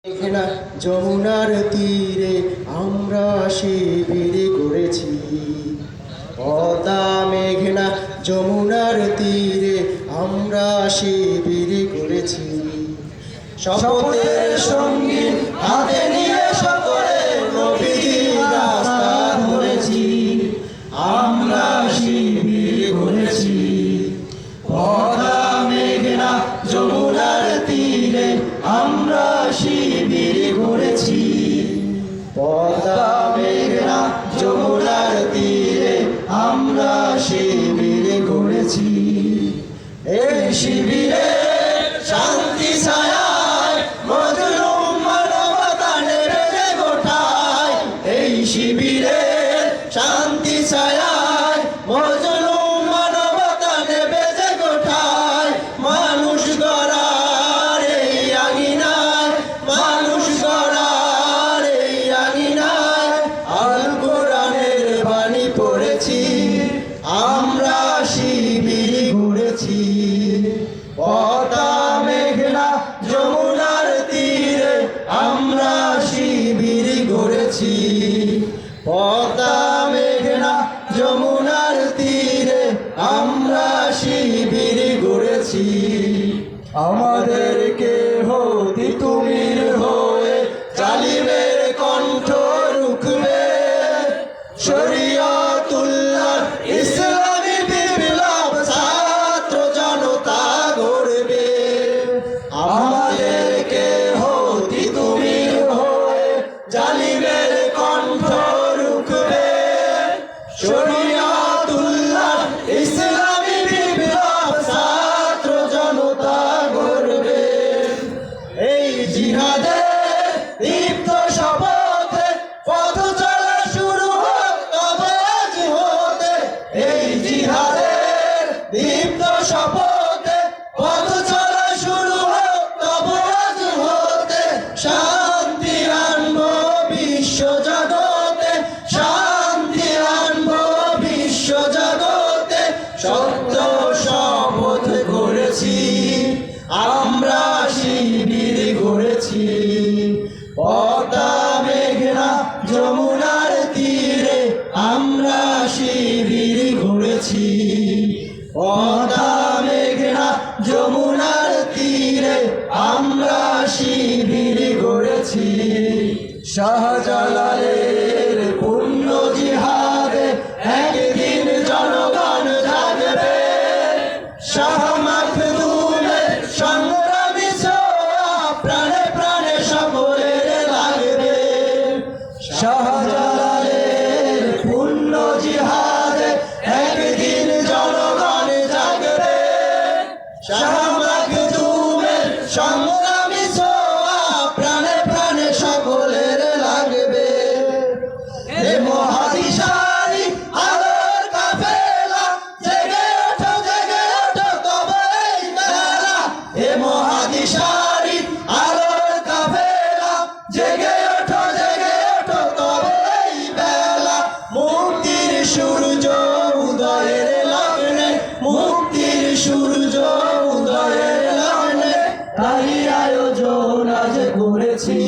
মেঘনা যমুনার তীরে আমরা শিবির করেছি। পদ্মা মেঘনা যমুনার তীরে আমরা শিবির করেছি। শপথের সঙ্গী হাতে নিয়ে সকলে নবীর রাস্তা ধরেছি। আমরা শিবির করেছি। পদ্মা মেঘনা যমুনার তীরে আমরা শিবির করেছি। পদ্মা মেঘনা যমুনার তীরে আমরা শিবির করেছি। এই শিবিরে শান্তি ছায়ায় মজলুম মানবতা নেড়ে গোটায়। এই শিবিরে শান্তি ছায়ায় মজলুম মানবতা নেবে যে গোটায়। মানুষ গড়ার এই আঙিনায়, মানুষ গড়ার এই আঙিনায় আল কোরআনের বাণী পড়েছি। আমরা শিবির গড়েছি। পদ্মা মেঘনা যমুনার তীরে আমরা শিবির গড়েছি। পদ্মা মেঘনা যমুনার তীরে আমরা শিবির গড়েছি। আমাদেরকে হতে তুমির হয়ে জালিমের কণ্ঠ রুখবে। শরিয়তুল্লাহর ইসলামী বিপ্লব ছাত্র জনতা গড়বে। আমাদেরকে হতে তুমির হয়ে জালিমের কণ্ঠ রুখবে। শরিয়তুল্লাহর ইসলামী বিপ্লব ছাত্র জনতা গড়বে। এই জিহাদে দীপ্ত শপথে পথ চলা শুরু হোক তবে আজ হতে। এই জিহাদের দীপ্ত শপথে পথ চলা শুরু হোক তবে আজ হতে। শান্তি আনবো বিশ্ব জগতে, শান্তি আনবো বিশ্ব জগতে। সত্য শপথ করেছি, আমরা শিবির গড়েছি। পদ্মা মেঘনা যমুনার তীরে আমরা শিবির গড়েছি। পদ্মা মেঘনা যমুনার তীরে আমরা শিবির গড়েছি। শাহজালালের পুণ্য জিহাদে একদিন জনগণ জাগবে। শাহ মাখদুমের সংগ্রামী ছোঁয়া প্রাণে প্রাণে সকলের লাগবে। শাহজালালের পুণ্য জিহাদে একদিন জনগণ জাগবে। শাহ মাখদুমের সংগ্রামী ছোঁয়া প্রাণে প্রাণে সকলের লাগবে। হে মহাদিশারি আলোর কাফেলা জেগে ওঠো তবে এই বেলা। হে মহাদিশারি আলোর কাফেলা জেগে ওঠো তবে এই বেলা। মুক্তির সূর্য উদয়ের লগ্নে, মুক্তির সূর্য উদয়ের লগ্নে তাই আয়োজন আজ করেছি।